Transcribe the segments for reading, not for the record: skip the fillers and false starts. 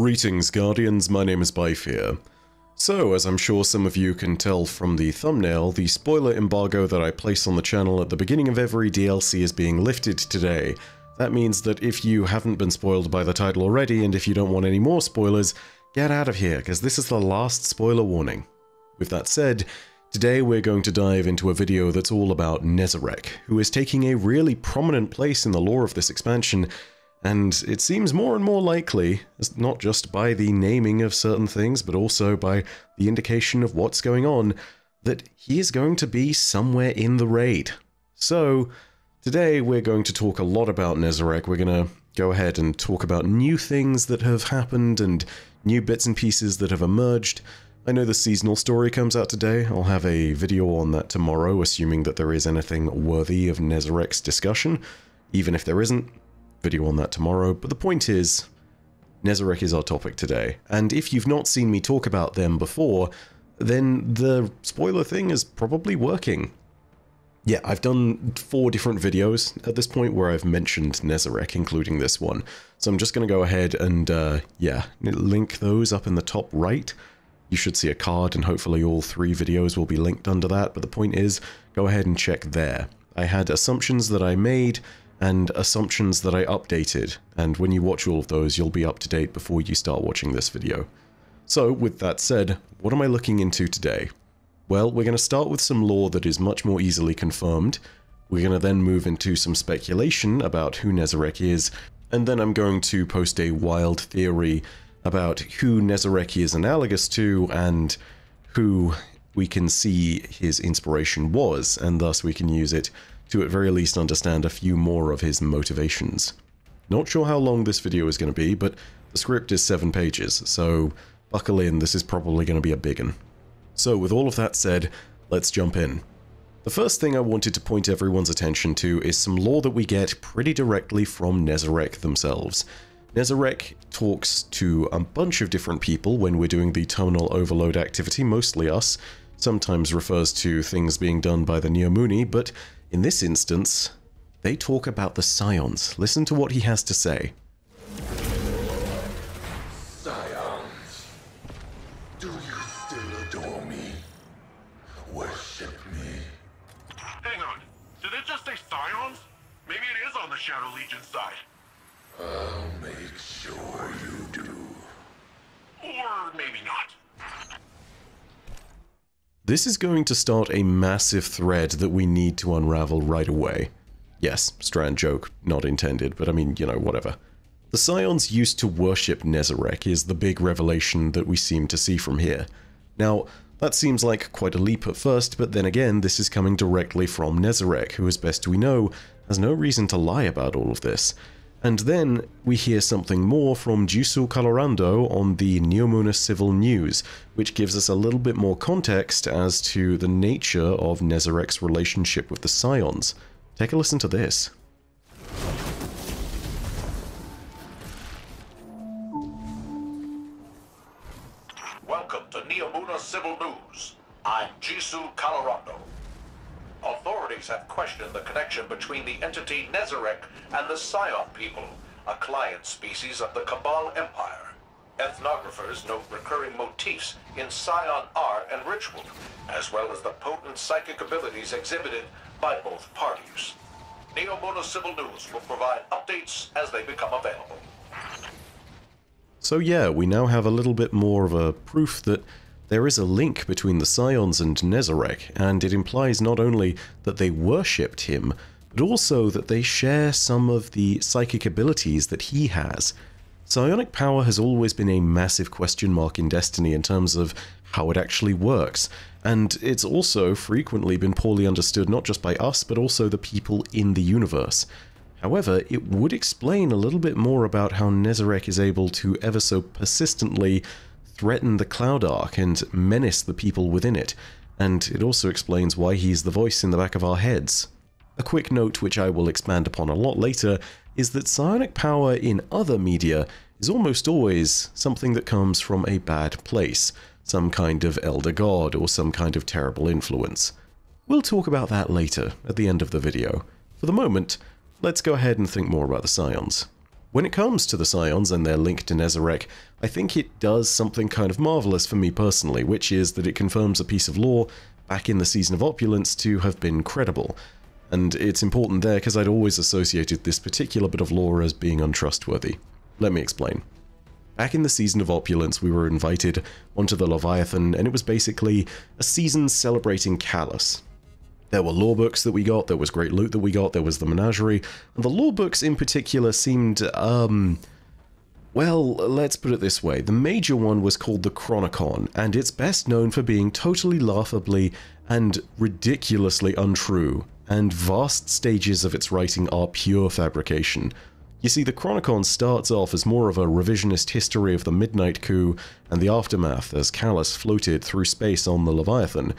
Greetings, Guardians, my name is Bife here. So, as I'm sure some of you can tell from the thumbnail, the spoiler embargo that I place on the channel at the beginning of every DLC is being lifted today. That means that if you haven't been spoiled by the title already, and if you don't want any more spoilers, get out of here, because this is the last spoiler warning. With that said, today we're going to dive into a video that's all about Nezarec, who is taking a really prominent place in the lore of this expansion, and it seems more and more likely, not just by the naming of certain things, but also by the indication of what's going on, that he is going to be somewhere in the raid. So, today we're going to talk a lot about Nezarec. We're going to go ahead and talk about new things that have happened and new bits and pieces that have emerged. I know the seasonal story comes out today. I'll have a video on that tomorrow, assuming that there is anything worthy of Nezarec's discussion. Even if there isn't, video on that tomorrow. But the point is, Nezarec is our topic today. And if you've not seen me talk about them before, then the spoiler thing is probably working. Yeah, I've done 4 different videos at this point where I've mentioned Nezarec, including this one. So I'm just going to go ahead and, link those up in the top right. You should see a card, and hopefully all 3 videos will be linked under that, but the point is, go ahead and check there. I had assumptions that I made, and assumptions that I updated, and when you watch all of those, you'll be up to date before you start watching this video. So, with that said, what am I looking into today? Well, we're going to start with some lore that is much more easily confirmed. We're going to then move into some speculation about who Nezarec is, and then I'm going to post a wild theory about who Nezarec is analogous to, and who we can see his inspiration was, and thus we can use it to at very least understand a few more of his motivations. Not sure how long this video is going to be, but the script is 7 pages, so buckle in, this is probably going to be a big one. So with all of that said, let's jump in. The first thing I wanted to point everyone's attention to is some lore that we get pretty directly from Nezarec themselves. Nezarec talks to a bunch of different people when we're doing the terminal overload activity, mostly us, sometimes refers to things being done by the Neomuni, but in this instance, they talk about the Scions. Listen to what he has to say. Scions, do you still adore me? Worship me? Hang on, did it just say Scions? Maybe it is on the Shadow Legion side. I'll make sure you do. Or maybe not. This is going to start a massive thread that we need to unravel right away. Yes, Strand joke, not intended, but I mean, you know, whatever. The Scions used to worship Nezarec is the big revelation that we seem to see from here. Now, that seems like quite a leap at first, but then again, this is coming directly from Nezarec, who, as best we know, has no reason to lie about all of this. And then we hear something more from Gisul Colorando on the Neomuna Civil News, which gives us a little bit more context as to the nature of Nezarec's relationship with the Scions. Take a listen to this. Welcome to Neomuna Civil News. I'm Gisul Colorando. Authorities have questioned the connection between the entity Nezarec and the Scion people, a client species of the Cabal Empire. Ethnographers note recurring motifs in Scion art and ritual, as well as the potent psychic abilities exhibited by both parties. Neomuna Civil News will provide updates as they become available. So yeah, we now have a little bit more of a proof that there is a link between the Scions and Nezarec, and it implies not only that they worshipped him, but also that they share some of the psychic abilities that he has. Psionic power has always been a massive question mark in Destiny in terms of how it actually works, and it's also frequently been poorly understood not just by us, but also the people in the universe. However, it would explain a little bit more about how Nezarec is able to ever so persistently threaten the Cloud Ark and menace the people within it, and it also explains why he's the voice in the back of our heads. A quick note which I will expand upon a lot later is that psionic power in other media is almost always something that comes from a bad place, some kind of elder god or some kind of terrible influence. We'll talk about that later at the end of the video. For the moment, let's go ahead and think more about the Scions. When it comes to the Scions and their link to Nezarec, I think it does something kind of marvelous for me personally, which is that it confirms a piece of lore back in the Season of Opulence to have been credible. And it's important there because I'd always associated this particular bit of lore as being untrustworthy. Let me explain. Back in the Season of Opulence, we were invited onto the Leviathan, and it was basically a season celebrating Calus. There were lore books that we got, there was great loot that we got, there was the menagerie, and the lore books in particular seemed, well, let's put it this way. The major one was called the Chronicon, and it's best known for being totally laughably and ridiculously untrue, and vast stages of its writing are pure fabrication. You see, the Chronicon starts off as more of a revisionist history of the Midnight Coup and the aftermath as Calus floated through space on the Leviathan.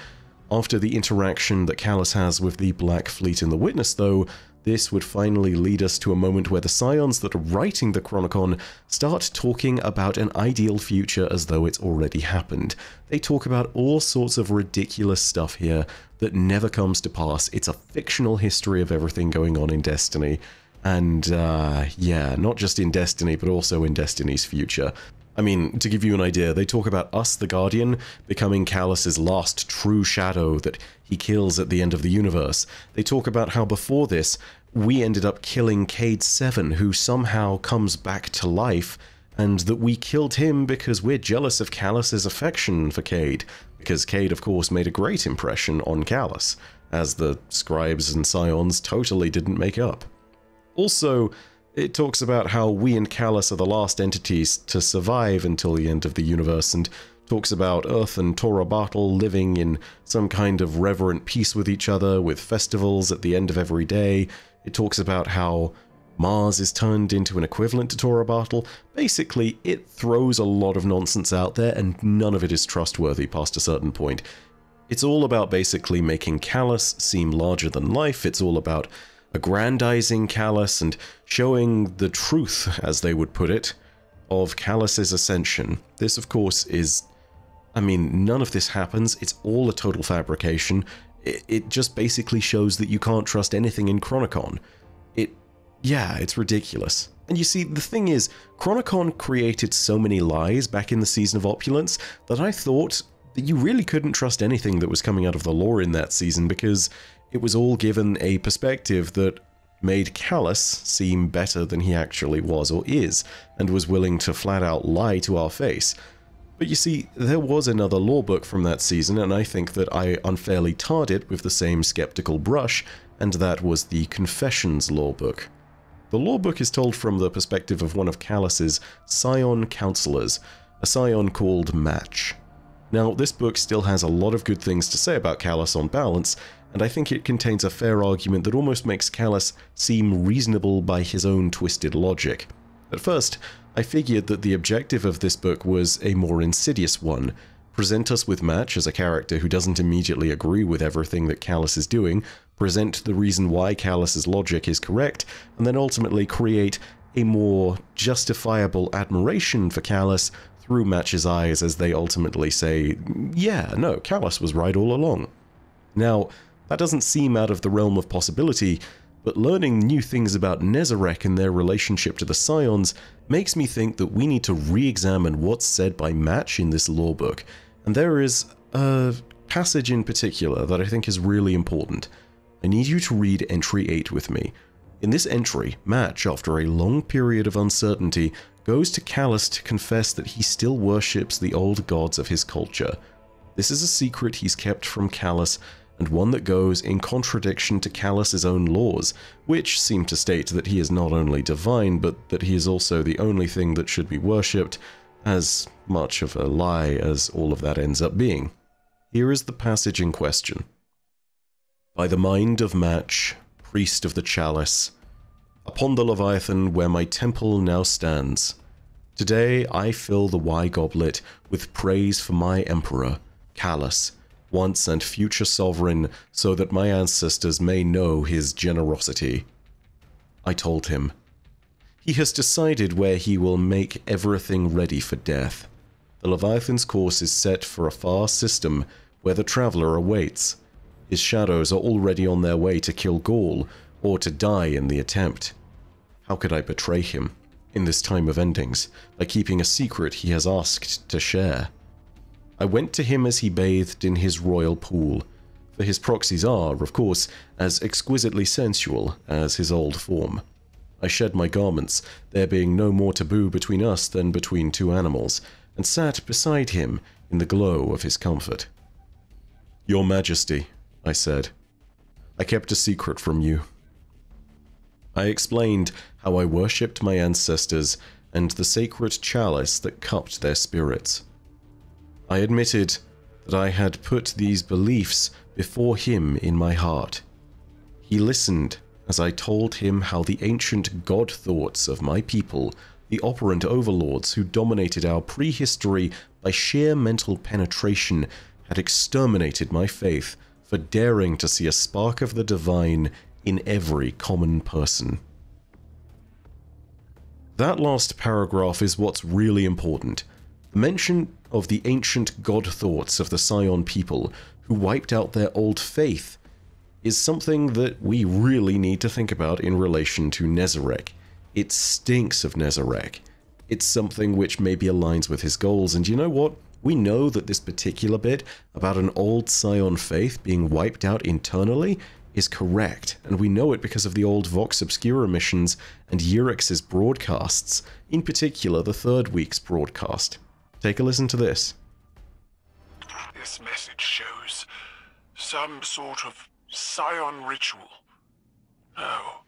After the interaction that Calus has with the Black Fleet in the Witness, though, this would finally lead us to a moment where the Scions that are writing the Chronicon start talking about an ideal future as though it's already happened. They talk about all sorts of ridiculous stuff here that never comes to pass. It's a fictional history of everything going on in Destiny. And, yeah, not just in Destiny, but also in Destiny's future. I mean, to give you an idea, they talk about us, the Guardian, becoming Calus's last true shadow that he kills at the end of the universe. They talk about how before this, we ended up killing Cayde 7, who somehow comes back to life, and that we killed him because we're jealous of Calus's affection for Cayde, because Cayde, of course, made a great impression on Calus, as the scribes and Scions totally didn't make up. Also, it talks about how we and Calus are the last entities to survive until the end of the universe, and talks about Earth and Torobatl living in some kind of reverent peace with each other, with festivals at the end of every day. It talks about how Mars is turned into an equivalent to Torobatl. Basically, it throws a lot of nonsense out there, and none of it is trustworthy past a certain point. It's all about basically making Calus seem larger than life. It's all about aggrandizing Calus and showing the truth, as they would put it, of Calus's ascension. This, of course, is... I mean, none of this happens. It's all a total fabrication. It just basically shows that you can't trust anything in Chronicon. Yeah, it's ridiculous. And you see, the thing is, Chronicon created so many lies back in the Season of Opulence that I thought that you really couldn't trust anything that was coming out of the lore in that season, because it was all given a perspective that made Calus seem better than he actually was or is, and was willing to flat out lie to our face. But you see, there was another lore book from that season, and I think that I unfairly tarred it with the same skeptical brush, and that was the Confessions lore book. The lore book is told from the perspective of one of Calus's Scion counselors, a Scion called Match. Now, this book still has a lot of good things to say about Calus on balance, and I think it contains a fair argument that almost makes Calus seem reasonable by his own twisted logic. At first, I figured that the objective of this book was a more insidious one: present us with Match as a character who doesn't immediately agree with everything that Calus is doing, present the reason why Calus's logic is correct, and then ultimately create a more justifiable admiration for Calus through Match's eyes as they ultimately say, yeah, no, Calus was right all along. Now, that doesn't seem out of the realm of possibility, but learning new things about Nezarec and their relationship to the Scions makes me think that we need to re-examine what's said by Match in this lore book, and there is a passage in particular that I think is really important. I need you to read Entry 8 with me. In this entry, Match, after a long period of uncertainty, goes to Calus to confess that he still worships the old gods of his culture. This is a secret he's kept from Calus, and one that goes in contradiction to Calus's own laws, which seem to state that he is not only divine, but that he is also the only thing that should be worshipped, as much of a lie as all of that ends up being. Here is the passage in question. By the mind of Match, priest of the Chalice, upon the Leviathan where my temple now stands, today I fill the Y-goblet with praise for my emperor, Calus, once and future sovereign, so that my ancestors may know his generosity. I told him. He has decided where he will make everything ready for death. The Leviathan's course is set for a far system where the traveler awaits. His shadows are already on their way to kill Gaul, or to die in the attempt. How could I betray him? in this time of endings, by keeping a secret he has asked to share. I went to him as he bathed in his royal pool, for his proxies are, of course, as exquisitely sensual as his old form. I shed my garments, there being no more taboo between us than between two animals, and sat beside him in the glow of his comfort. "Your Majesty," I said, "I kept a secret from you." I explained how I worshipped my ancestors and the sacred chalice that cupped their spirits. I admitted that I had put these beliefs before him in my heart. He listened as I told him how the ancient god thoughts of my people, the operant overlords who dominated our prehistory by sheer mental penetration, had exterminated my faith for daring to see a spark of the divine in every common person. That last paragraph is what's really important. The mention of the ancient god thoughts of the Scion people who wiped out their old faith is something that we really need to think about in relation to Nezarec. It stinks of Nezarec. It's something which maybe aligns with his goals, and you know what? We know that this particular bit about an old Scion faith being wiped out internally is correct, and we know it because of the old Vox Obscura missions and Eurex's broadcasts, in particular the third week's broadcast. Take a listen to this. This message shows some sort of Scion ritual. No.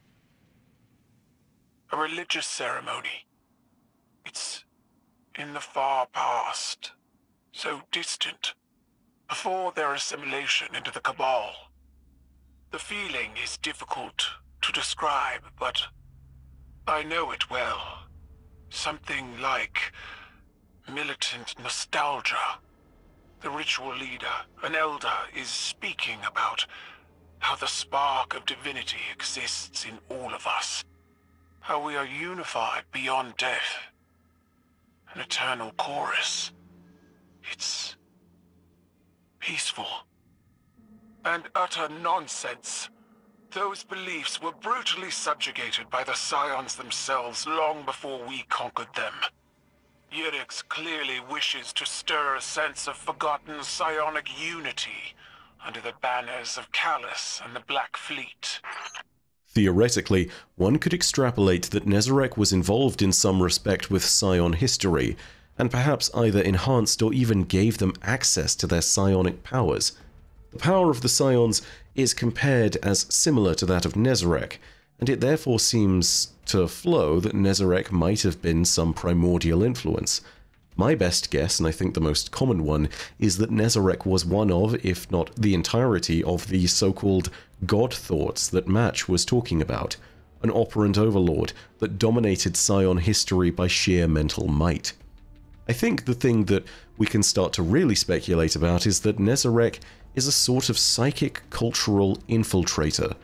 A religious ceremony. It's in the far past. So distant. Before their assimilation into the Cabal. The feeling is difficult to describe, but I know it well. Something like militant nostalgia. The ritual leader, an elder, is speaking about how the spark of divinity exists in all of us. How we are unified beyond death. An eternal chorus. It's peaceful. And utter nonsense. Those beliefs were brutally subjugated by the Scions themselves long before we conquered them. Eurex clearly wishes to stir a sense of forgotten psionic unity under the banners of Callus and the Black Fleet. Theoretically, one could extrapolate that Nezarec was involved in some respect with Scion history, and perhaps either enhanced or even gave them access to their psionic powers. The power of the Scions is compared as similar to that of Nezarec, and it therefore seems to flow that Nezarec might have been some primordial influence. My best guess, and I think the most common one, is that Nezarec was one of, if not the entirety of, the so-called god thoughts that Match was talking about, an operant overlord that dominated Scion history by sheer mental might. I think the thing that we can start to really speculate about is that Nezarec is a sort of psychic cultural infiltrator,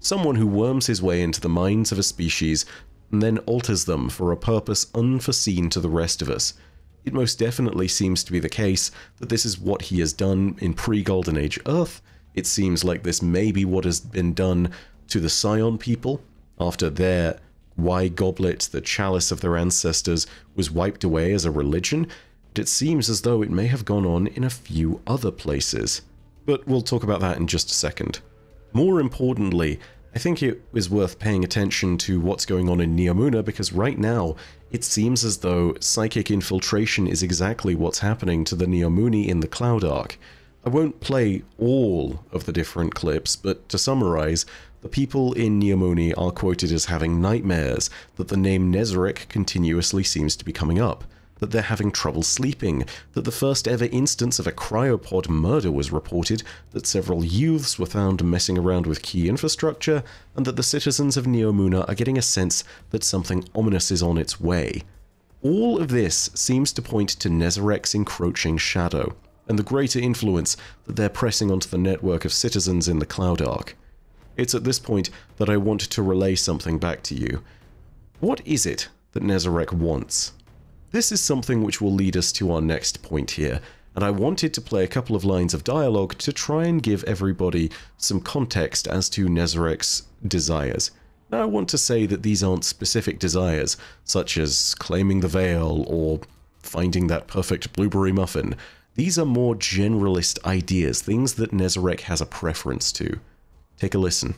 someone who worms his way into the minds of a species and then alters them for a purpose unforeseen to the rest of us. It most definitely seems to be the case that this is what he has done in pre-Golden Age Earth. It seems like this may be what has been done to the Scion people after their Y-goblet, the chalice of their ancestors, was wiped away as a religion. It seems as though it may have gone on in a few other places. But we'll talk about that in just a second. More importantly, I think it is worth paying attention to what's going on in Neomuna, because right now it seems as though psychic infiltration is exactly what's happening to the Neomuni in the Cloud Ark. I won't play all of the different clips, but to summarize, the people in Neomuni are quoted as having nightmares, that the name Nezarec continuously seems to be coming up, that they're having trouble sleeping, that the first ever instance of a cryopod murder was reported, that several youths were found messing around with key infrastructure, and that the citizens of Neomuna are getting a sense that something ominous is on its way. All of this seems to point to Nezarec's encroaching shadow, and the greater influence that they're pressing onto the network of citizens in the Cloud Ark. It's at this point that I want to relay something back to you. What is it that Nezarec wants? This is something which will lead us to our next point here, and I wanted to play a couple of lines of dialogue to try and give everybody some context as to Nezarec's desires. I want to say that these aren't specific desires, such as claiming the veil or finding that perfect blueberry muffin. These are more generalist ideas, things that Nezarec has a preference to. Take a listen.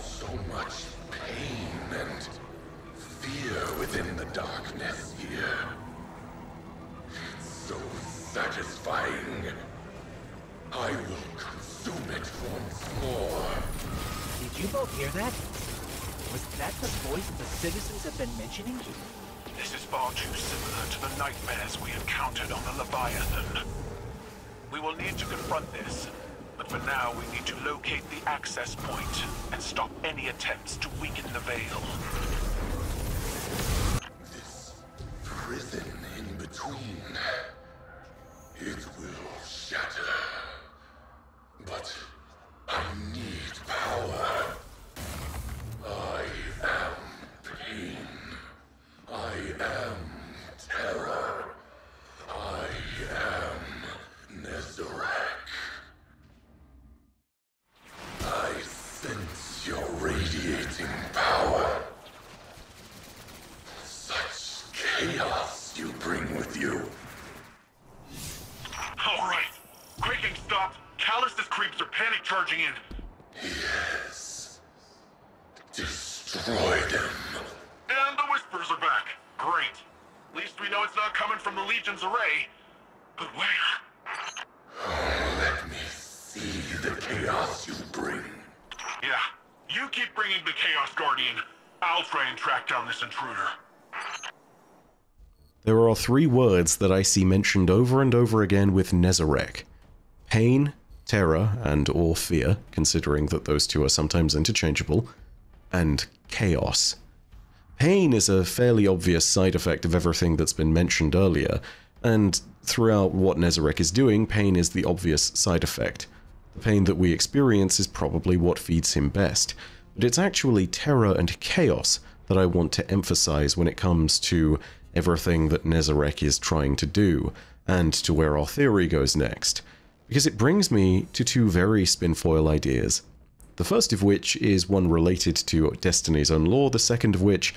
So much pain and fear within the darkness here. It's so satisfying. I will consume it once more. Did you both hear that? Was that the voice the citizens have been mentioning? This is far too similar to the nightmares we encountered on the Leviathan. We will need to confront this, but for now we need to locate the access point and stop any attempts to weaken the veil. This prison in between, it will shatter. But I need power. I am pain. I am terror. I am Nezarec. I sense your radiating power. Such chaos you bring with you. All right. Quaking stopped. Callus's creeps are panic charging in. Yes. Destroy them. And the Whispers are back. Great. At least we know it's not coming from the Legion's array. But where? Oh, let me see the chaos you bring. Yeah. You keep bringing the Chaos Guardian. I'll try and track down this intruder. There are 3 words that I see mentioned over and over again with Nezarec. Pain, terror, and or fear, considering that those 2 are sometimes interchangeable, and chaos. Pain is a fairly obvious side effect of everything that's been mentioned earlier, and throughout what Nezarec is doing, pain is the obvious side effect. The pain that we experience is probably what feeds him best, but it's actually terror and chaos that I want to emphasize when it comes to everything that Nezarec is trying to do, and to where our theory goes next. Because it brings me to 2 very Spinfoil ideas. The first of which is one related to Destiny's own lore, the second of which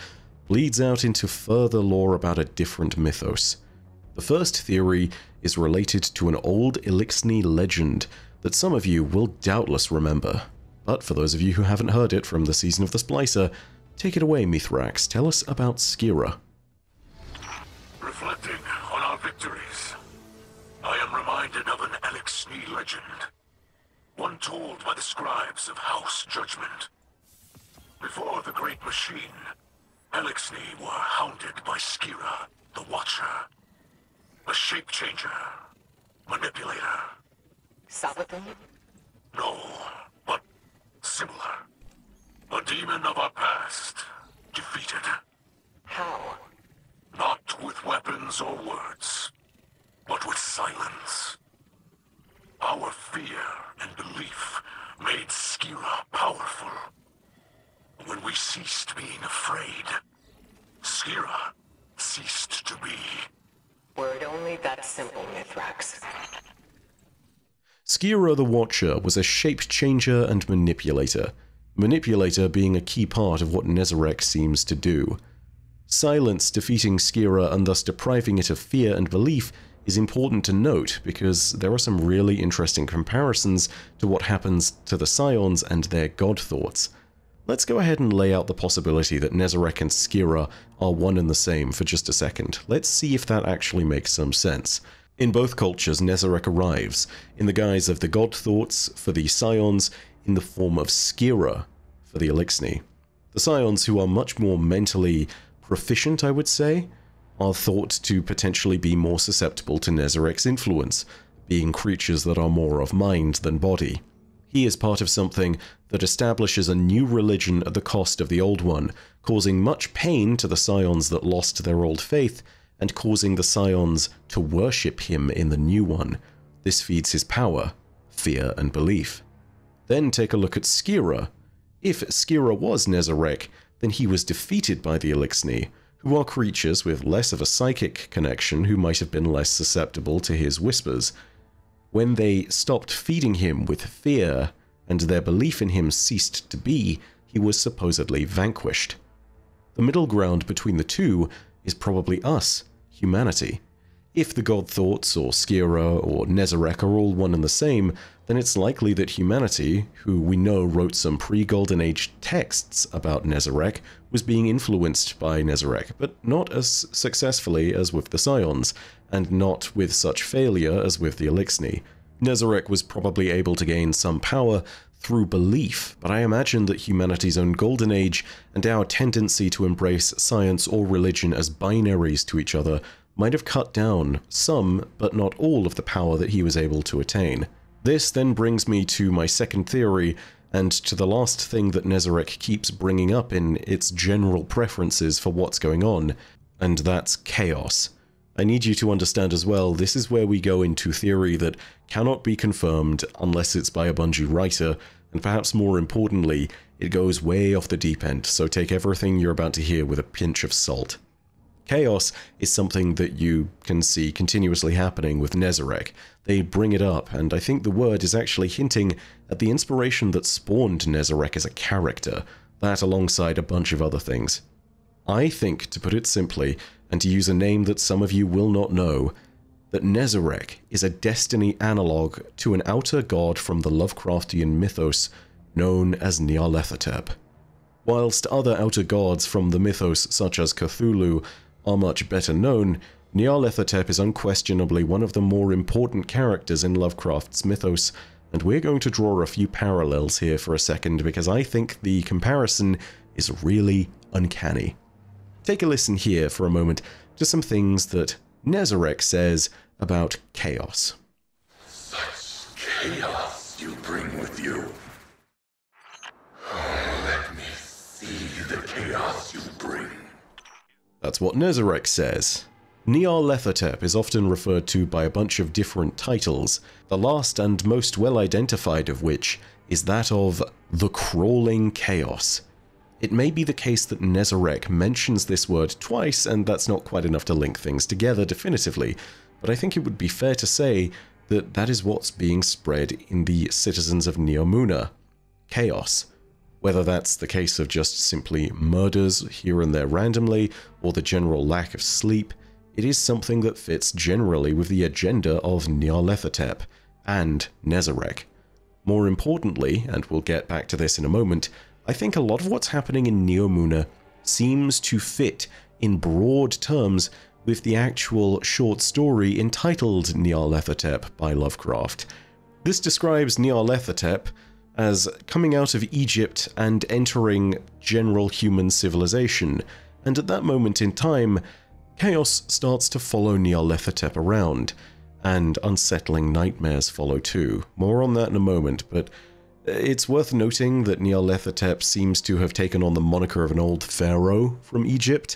bleeds out into further lore about a different mythos. The first theory is related to an old Eliksni legend that some of you will doubtless remember. But for those of you who haven't heard it from the season of the Splicer, take it away, Mithrax. Tell us about Skira. Reflecting on our victories, I am reminded of an Eliksni legend. One told by the scribes of House Judgment. Before the Great Machine, Eliksni were hounded by Skira, the Watcher. A shape-changer. Manipulator. Sabaton? No, but similar. A demon of our past. Defeated. How? Not with weapons or words, but with silence. Our fear and belief made Skira powerful. When we ceased being afraid, Skira ceased to be. Word only that simple, Mithrax. Skira the Watcher was a shape-changer and manipulator. Manipulator being a key part of what Nezarec seems to do. Silence defeating Skira and thus depriving it of fear and belief is important to note because there are some really interesting comparisons to what happens to the Scions and their god thoughts. Let's go ahead and lay out the possibility that Nezarec and Skira are one and the same for just a second. Let's see if that actually makes some sense. In both cultures, Nezarec arrives in the guise of the god thoughts for the Scions, in the form of Skira for the Eliksni. The Scions, who are much more mentally proficient, I would say, are thought to potentially be more susceptible to Nezarec's influence, being creatures that are more of mind than body. He is part of something that establishes a new religion at the cost of the old one, causing much pain to the Scions that lost their old faith, and causing the Scions to worship him in the new one. This feeds his power, fear, and belief. Then take a look at Skira. If Skira was Nezarec, then he was defeated by the Eliksni, who are creatures with less of a psychic connection who might have been less susceptible to his whispers. When they stopped feeding him with fear and their belief in him ceased to be, he was supposedly vanquished. The middle ground between the two is probably us, humanity. If the god thoughts or Skira or Nezarec are all one and the same, then it's likely that humanity, who we know wrote some pre-Golden Age texts about Nezarec, was being influenced by Nezarec, but not as successfully as with the Scions, and not with such failure as with the Eliksni. Nezarec was probably able to gain some power through belief, but I imagine that humanity's own Golden Age and our tendency to embrace science or religion as binaries to each other might have cut down some, but not all, of the power that he was able to attain. This then brings me to my second theory, and to the last thing that Nezarec keeps bringing up in its general preferences for what's going on, and that's chaos. I need you to understand as well, this is where we go into theory that cannot be confirmed unless it's by a Bungie writer, and perhaps more importantly, it goes way off the deep end, so take everything you're about to hear with a pinch of salt. Chaos is something that you can see continuously happening with Nezarec. They bring it up, and I think the word is actually hinting at the inspiration that spawned Nezarec as a character, that alongside a bunch of other things. I think, to put it simply, and to use a name that some of you will not know, that Nezarec is a destiny analogue to an outer god from the Lovecraftian mythos known as Nyarlathotep. Whilst other outer gods from the mythos such as Cthulhu are much better known, Nyarlathotep is unquestionably one of the more important characters in Lovecraft's mythos, and we're going to draw a few parallels here for a second because I think the comparison is really uncanny. Take a listen here for a moment to some things that Nezarec says about chaos. Such chaos you bring with you. Oh, let me see the chaos you bring. That's what Nezarec says. Nyarlathotep is often referred to by a bunch of different titles, the last and most well identified of which is that of the Crawling Chaos. It may be the case that Nezarec mentions this word twice, and that's not quite enough to link things together definitively, but I think it would be fair to say that that is what's being spread in the citizens of Neomuna. Chaos. Whether that's the case of just simply murders here and there randomly, or the general lack of sleep, it is something that fits generally with the agenda of Nyarlathotep and Nezarec. More importantly, and we'll get back to this in a moment, I think a lot of what's happening in Neomuna seems to fit in broad terms with the actual short story entitled Nyarlathotep by Lovecraft. This describes Nyarlathotep as coming out of Egypt and entering general human civilization, and at that moment in time, chaos starts to follow Nyarlathotep around, and unsettling nightmares follow too. More on that in a moment, but it's worth noting that Nyarlathotep seems to have taken on the moniker of an old pharaoh from Egypt,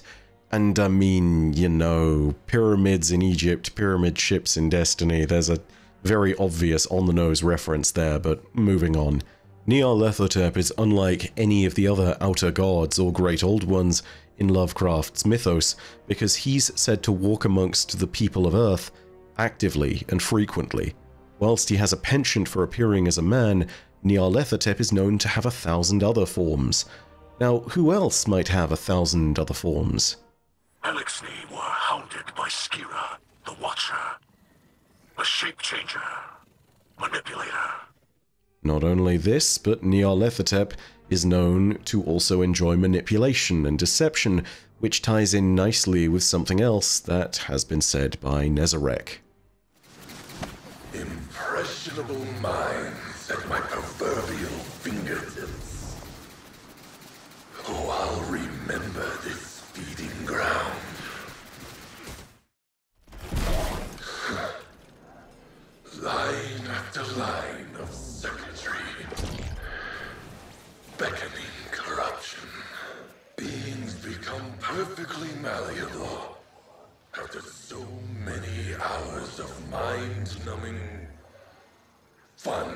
and I mean, you know, pyramids in Egypt, pyramid ships in Destiny, there's a very obvious on-the-nose reference there, but moving on. Nyarlathotep is unlike any of the other outer gods or great old ones in Lovecraft's mythos, because he's said to walk amongst the people of Earth actively and frequently. Whilst he has a penchant for appearing as a man, Nyarlathotep is known to have 1,000 other forms. Now, who else might have 1,000 other forms? Eliksni were hounded by Skira, the Watcher, a shape-changer, manipulator. Not only this, but Nyarlathotep is known to also enjoy manipulation and deception, which ties in nicely with something else that has been said by Nezarec. Impressionable minds at my proverbial fingertips. Oh, I'll remember this feeding ground. Line after line of circuitry, beckoning corruption. Beings become perfectly malleable after so many hours of mind-numbing fun.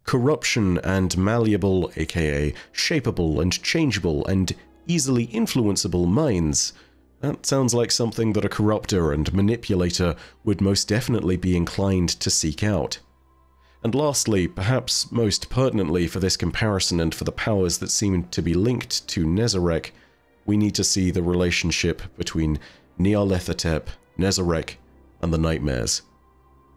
Corruption and malleable, aka shapeable and changeable and easily influenceable minds. That sounds like something that a corruptor and manipulator would most definitely be inclined to seek out. And lastly, perhaps most pertinently for this comparison and for the powers that seem to be linked to Nezarec, we need to see the relationship between Nyarlathotep, Nezarec, and the Nightmares.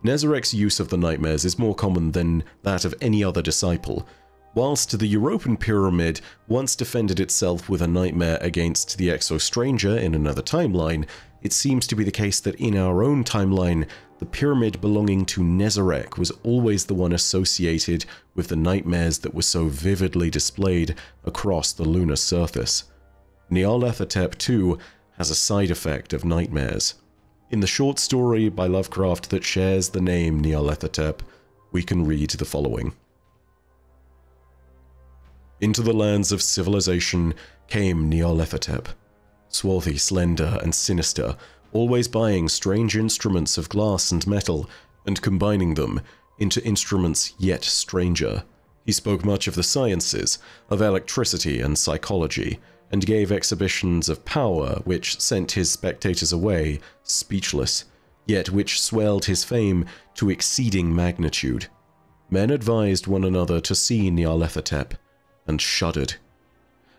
Nezarec's use of the Nightmares is more common than that of any other disciple. Whilst the European Pyramid once defended itself with a nightmare against the Exo-Stranger in another timeline, it seems to be the case that in our own timeline, the pyramid belonging to Nezarec was always the one associated with the nightmares that were so vividly displayed across the lunar surface. Nyarlathotep, too, has a side effect of nightmares. In the short story by Lovecraft that shares the name Nyarlathotep, we can read the following. Into the lands of civilization came Nyarlathotep, swarthy, slender, and sinister, always buying strange instruments of glass and metal, and combining them into instruments yet stranger. He spoke much of the sciences, of electricity and psychology, and gave exhibitions of power which sent his spectators away speechless, yet which swelled his fame to exceeding magnitude. Men advised one another to see Nyarlathotep, and shuddered.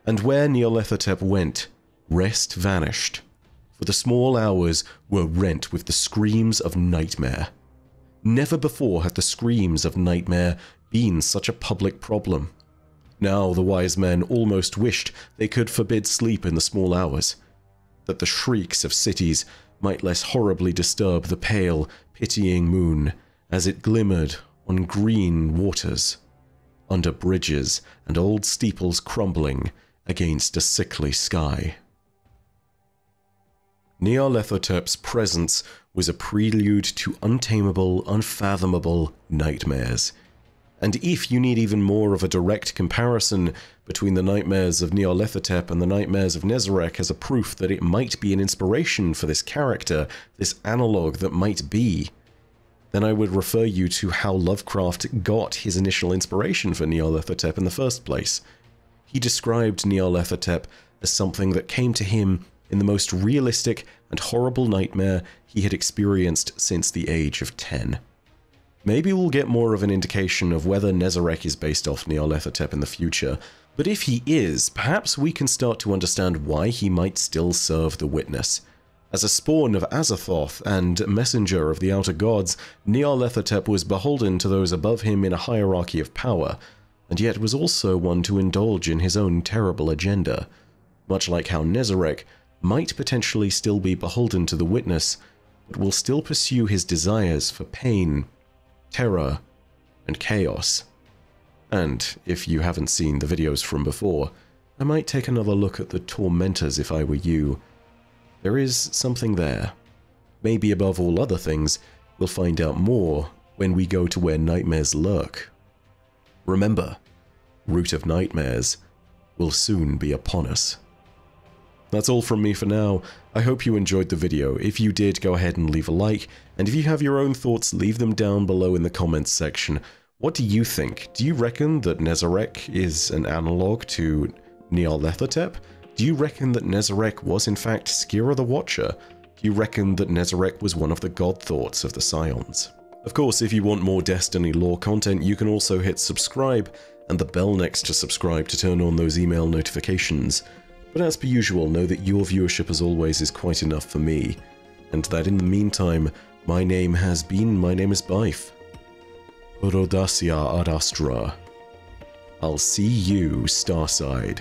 And where Nyarlathotep went, rest vanished, for the small hours were rent with the screams of nightmare. Never before had the screams of nightmare been such a public problem. Now the wise men almost wished they could forbid sleep in the small hours, that the shrieks of cities might less horribly disturb the pale, pitying moon as it glimmered on green waters, under bridges and old steeples crumbling against a sickly sky. Nyarlathotep's presence was a prelude to untamable, unfathomable nightmares. And if you need even more of a direct comparison between the nightmares of Nyarlathotep and the nightmares of Nezarec as a proof that it might be an inspiration for this character, this analogue that might be, then I would refer you to how Lovecraft got his initial inspiration for Nyarlathotep in the first place. He described Nyarlathotep as something that came to him in the most realistic and horrible nightmare he had experienced since the age of 10. Maybe we'll get more of an indication of whether Nezarec is based off Nyarlathotep in the future, but if he is, perhaps we can start to understand why he might still serve the Witness. As a spawn of Azathoth and messenger of the outer gods, Nyarlathotep was beholden to those above him in a hierarchy of power, and yet was also one to indulge in his own terrible agenda. Much like how Nezarec might potentially still be beholden to the Witness, but will still pursue his desires for pain, terror, and chaos. And if you haven't seen the videos from before, I might take another look at the Tormentors if I were you. There is something there. Maybe above all other things, we'll find out more when we go to where nightmares lurk. Remember, Root of Nightmares will soon be upon us. That's all from me for now. I hope you enjoyed the video. If you did, go ahead and leave a like, and if you have your own thoughts, leave them down below in the comments section. What do you think? Do you reckon that Nezarec is an analogue to Nyarlathotep? Do you reckon that Nezarec was in fact Skira the Watcher? Do you reckon that Nezarec was one of the god thoughts of the Scions? Of course, if you want more Destiny lore content, you can also hit subscribe and the bell next to subscribe to turn on those email notifications. But as per usual, know that your viewership as always is quite enough for me, and that in the meantime, my name is Byf. Rhodacia ad Astra. I'll see you Starside.